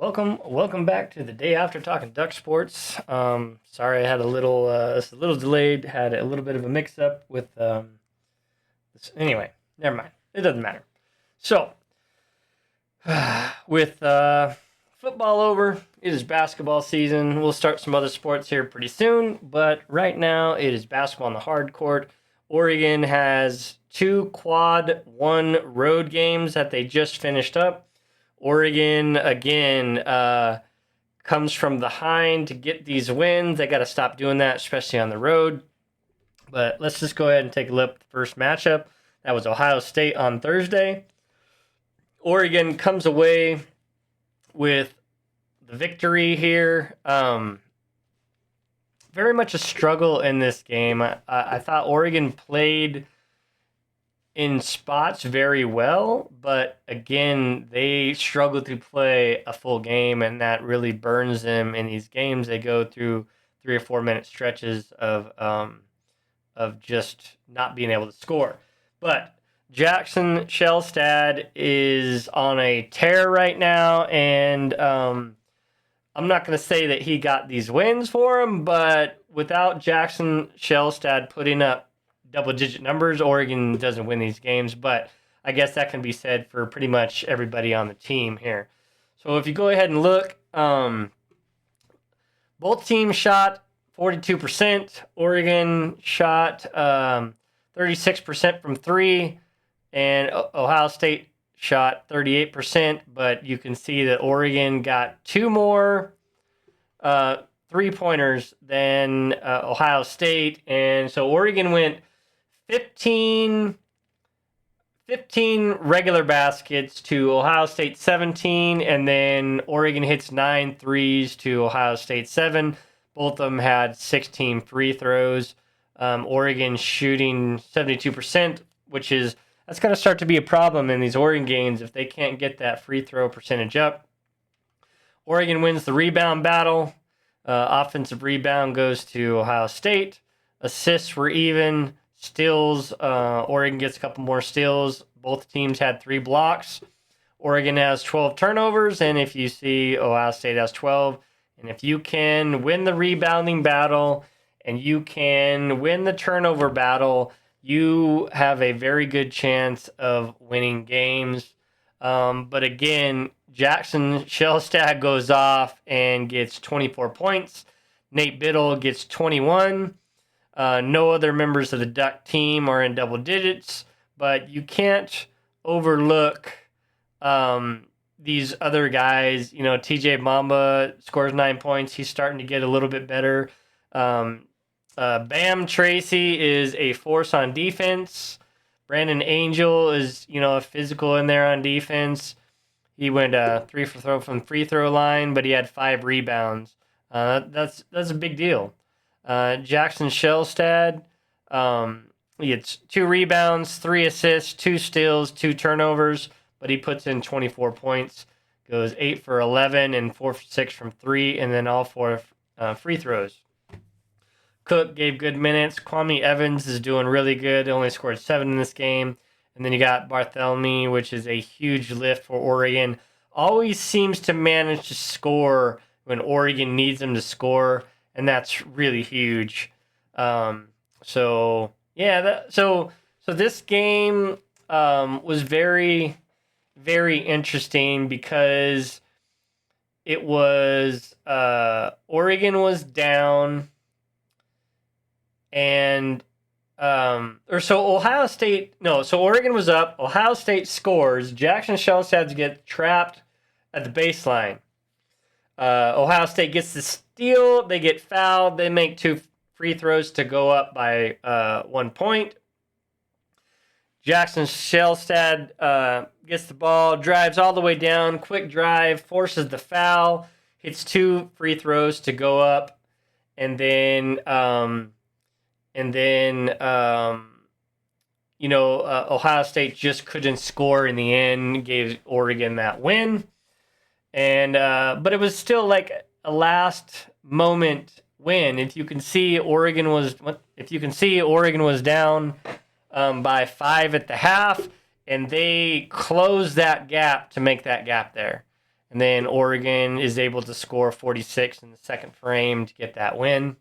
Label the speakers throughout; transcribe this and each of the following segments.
Speaker 1: Welcome back to the day after talking duck sports. Sorry, I had it's a little delayed. Had a little bit of a mix-up with anyway, never mind. It doesn't matter. So, with football over, it is basketball season. We'll start some other sports here pretty soon, but right now it is basketball on the hard court. Oregon has two quad one road games that they just finished up. Oregon, again, comes from behind to get these wins. They got to stop doing that, especially on the road. But let's just go ahead and take a look at the first matchup. That was Ohio State on Thursday. Oregon comes away with the victory here. Very much a struggle in this game. I thought Oregon played in spots very well, but again, they struggle to play a full game, and that really burns them in these games. They go through 3 or 4 minute stretches of just not being able to score. But Jackson Shellstad is on a tear right now, and I'm not going to say that he got these wins for him, but without Jackson Shellstad putting up double-digit numbers, Oregon doesn't win these games, but I guess that can be said for pretty much everybody on the team here. So if you go ahead and look, both teams shot 42%. Oregon shot 36% from three, and Ohio State shot 38%, but you can see that Oregon got 2 more three-pointers than Ohio State, and so Oregon went 15 regular baskets to Ohio State 17, and then Oregon hits 9 threes to Ohio State 7. Both of them had 16 free throws. Oregon shooting 72%, that's going to start to be a problem in these Oregon games if they can't get that free throw percentage up. Oregon wins the rebound battle. Offensive rebound goes to Ohio State. Assists were even. Steals, Oregon gets a couple more steals. Both teams had 3 blocks. Oregon has 12 turnovers, and if you see Ohio State has 12. And if you can win the rebounding battle and you can win the turnover battle, you have a very good chance of winning games. But again, Jackson Shellstad goes off and gets 24 points. Nate Biddle gets 21. No other members of the Duck team are in double digits, but you can't overlook these other guys. TJ Mamba scores 9 points. He's starting to get a little bit better. Bam Tracy is a force on defense. Brandon Angel is, physical in there on defense. He went 3 for throw from free throw line, but he had 5 rebounds. That's a big deal. Jackson Shellstad, he gets 2 rebounds, 3 assists, 2 steals, 2 turnovers, but he puts in 24 points, goes 8 for 11 and 4 for 6 from 3, and then all 4 free throws. Cook gave good minutes. Kwame Evans is doing really good. He only scored 7 in this game. And then you got Barthélemy, which is a huge lift for Oregon. Always seems to manage to score when Oregon needs him to score, and that's really huge. So this game was very, very interesting because it was Oregon was down, and Ohio State. No, so Oregon was up. Ohio State scores. Jackson Shellstad gets trapped at the baseline. Ohio State gets the steal. They get fouled. They make 2 free throws to go up by 1 point. Jackson Shellstad gets the ball, drives all the way down, quick drive, forces the foul, hits 2 free throws to go up, and then Ohio State just couldn't score in the end, gave Oregon that win. And but it was still like a last moment win. If you can see, Oregon was down by 5 at the half, and they closed that gap to make that gap there. And then Oregon is able to score 46 in the second frame to get that win.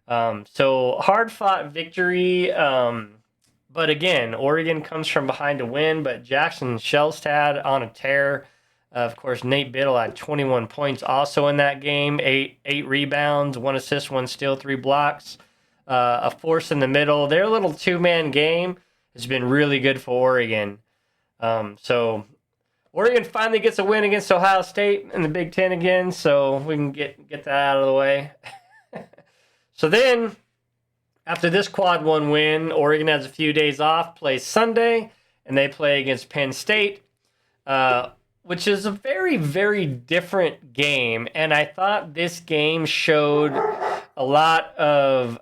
Speaker 1: So hard-fought victory. But again, Oregon comes from behind to win, but Jackson Shellstad on a tear. Of course, Nate Biddle had 21 points also in that game, eight rebounds, 1 assist, 1 steal, 3 blocks, a force in the middle. Their little two-man game has been really good for Oregon. So Oregon finally gets a win against Ohio State in the Big Ten again, so we can get that out of the way. So then, after this quad one win, Oregon has a few days off, plays Sunday, and they play against Penn State, which is a very, very different game. And I thought this game showed a lot of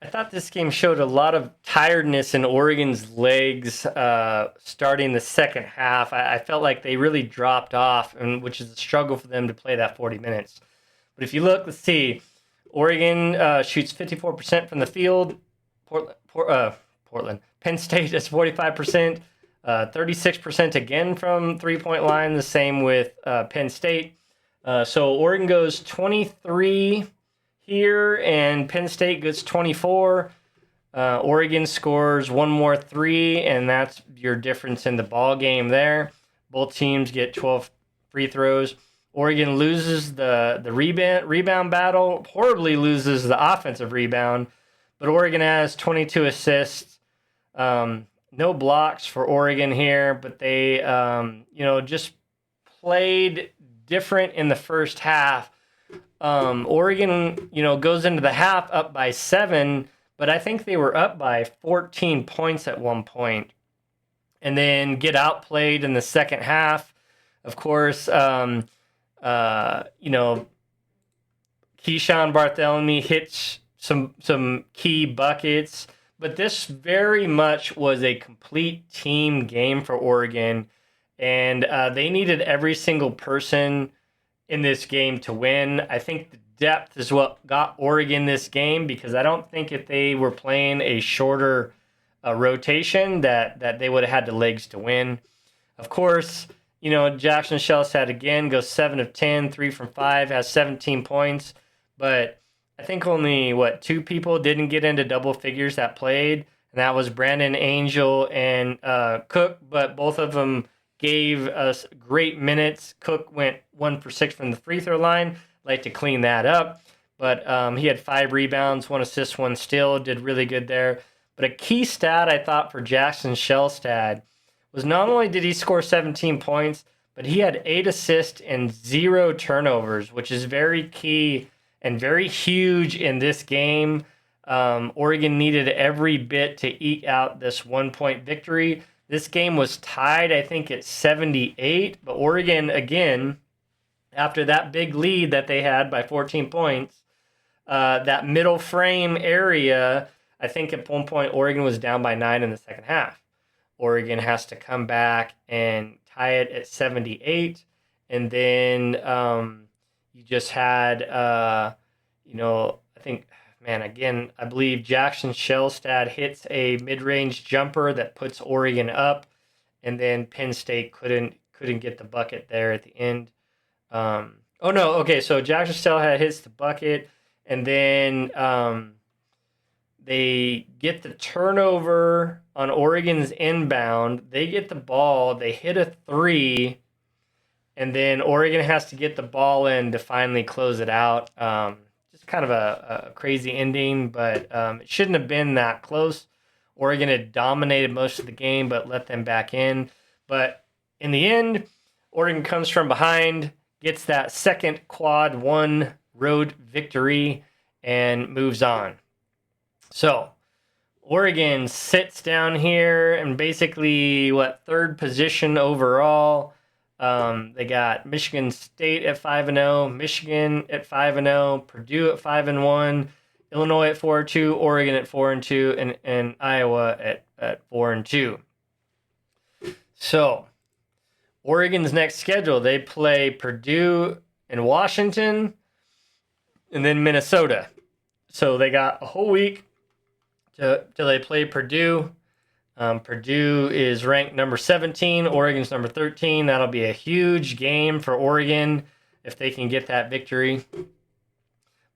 Speaker 1: I thought this game showed a lot of tiredness in Oregon's legs starting the second half. I felt like they really dropped off, and which is a struggle for them to play that 40 minutes. But if you look, let's see. Oregon shoots 54% from the field. Portland. Penn State is 45%. 36% again from three-point line. The same with Penn State. So Oregon goes 23 here, and Penn State gets 24. Oregon scores one more 3, and that's your difference in the ball game there. Both teams get 12 free throws. Oregon loses the rebound battle, horribly loses the offensive rebound, but Oregon has 22 assists. No blocks for Oregon here, but they just played different in the first half. Oregon, goes into the half up by 7, but I think they were up by 14 points at one point, and then get outplayed in the second half. Of course, Keyshawn Bartholomew hits some key buckets, but this very much was a complete team game for Oregon, and they needed every single person in this game to win. I think the depth is what got Oregon this game, because I don't think if they were playing a shorter rotation that they would have had the legs to win. Of course, Jackson Shellstad again goes 7 of 10, 3 from 5, has 17 points, but I think only 2 people didn't get into double figures that played, and that was Brandon Angel and Cook, but both of them gave us great minutes. Cook went 1 for 6 from the free throw line. Like to clean that up. But he had 5 rebounds, 1 assist, 1 steal. Did really good there. But a key stat I thought for Jackson Shellstad was not only did he score 17 points, but he had 8 assists and 0 turnovers, which is very key and very huge in this game. Oregon needed every bit to eke out this 1-point victory. This game was tied, I think, at 78, but Oregon, again, after that big lead that they had by 14 points, that middle frame area, I think at one point Oregon was down by 9 in the second half. Oregon has to come back and tie it at 78, and then you just had, I think, again, I believe Jackson Shellstad hits a mid-range jumper that puts Oregon up, and then Penn State couldn't get the bucket there at the end. So Jackson Shellstad hits the bucket, and then they get the turnover on Oregon's inbound. They get the ball, they hit a 3, and then Oregon has to get the ball in to finally close it out. Kind of a crazy ending, but it shouldn't have been that close. Oregon had dominated most of the game, but let them back in. But in the end, Oregon comes from behind, gets that second quad 1 road victory, and moves on. So Oregon sits down here and basically, third position overall. They got Michigan State at 5-0, Michigan at 5-0, Purdue at 5-1, Illinois at 4-2, Oregon at 4-2, and Iowa at 4-2. So Oregon's next schedule, they play Purdue and Washington, and then Minnesota. So they got a whole week till they play Purdue. Purdue is ranked number 17. Oregon's number 13. That'll be a huge game for Oregon if they can get that victory.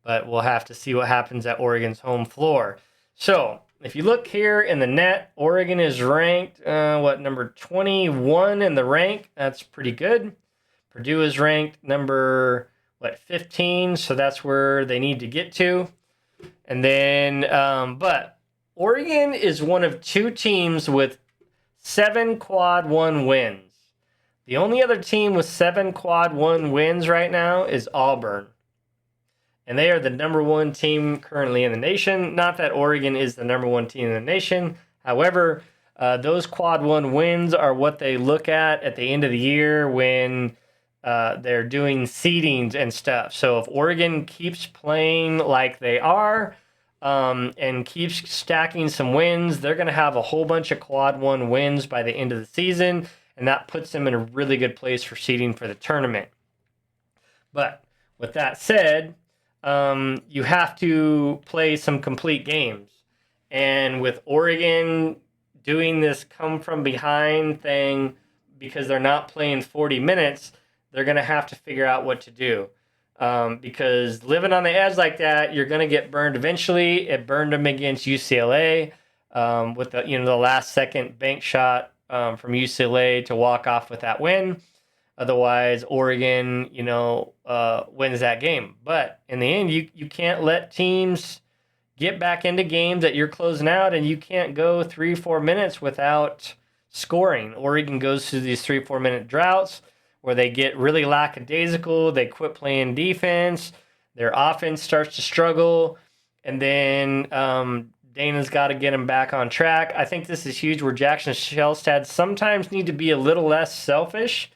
Speaker 1: But we'll have to see what happens at Oregon's home floor. So if you look here in the net, Oregon is ranked, number 21 in the rank. That's pretty good. Purdue is ranked number, 15. So that's where they need to get to. And then, but Oregon is one of 2 teams with 7 quad 1 wins. The only other team with 7 quad 1 wins right now is Auburn. And they are the number 1 team currently in the nation. Not that Oregon is the number 1 team in the nation. However, those quad 1 wins are what they look at the end of the year when they're doing seedings and stuff. So if Oregon keeps playing like they are and keeps stacking some wins, they're going to have a whole bunch of quad 1 wins by the end of the season. And that puts them in a really good place for seeding for the tournament. But with that said, you have to play some complete games. And with Oregon doing this come from behind thing because they're not playing 40 minutes, they're going to have to figure out what to do. Because living on the edge like that, you're going to get burned eventually. It burned them against UCLA with the last second bank shot from UCLA to walk off with that win. Otherwise, Oregon, wins that game. But in the end, you can't let teams get back into games that you're closing out, and you can't go 3-4 minutes without scoring. Oregon goes through these 3-4 minute droughts where they get really lackadaisical. They quit playing defense. Their offense starts to struggle. And then Dana's got to get them back on track. I think this is huge where Jackson Shelstad sometimes need to be a little less selfish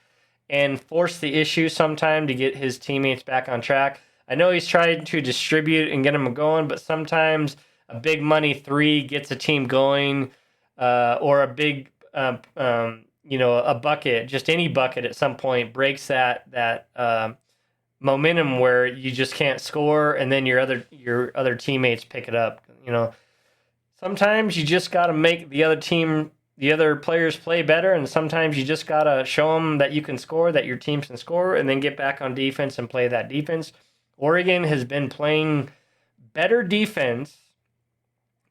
Speaker 1: and force the issue sometime to get his teammates back on track. I know he's trying to distribute and get them going, but sometimes a big money 3 gets a team going, or a big, a bucket, just any bucket at some point breaks that momentum where you just can't score, and then your other teammates pick it up. Sometimes you just got to make the other players play better, and sometimes you just got to show them that you can score, that your team can score, and then get back on defense and play that defense. Oregon has been playing better defense,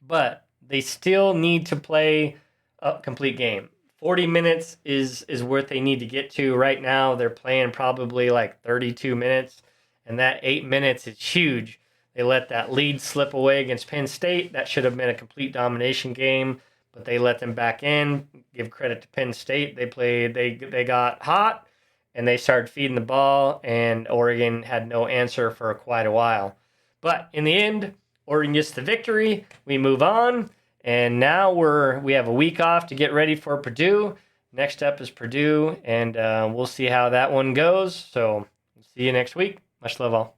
Speaker 1: but they still need to play a complete game. 40 minutes is what they need to get to. Right now, they're playing probably like 32 minutes, and that 8 minutes is huge. They let that lead slip away against Penn State. That should have been a complete domination game, but they let them back in. Give credit to Penn State. They got hot, and they started feeding the ball, and Oregon had no answer for quite a while. But in the end, Oregon gets the victory. We move on, and now we have a week off to get ready for Purdue. Next up is Purdue, and we'll see how that one goes. So see you next week. Much love all.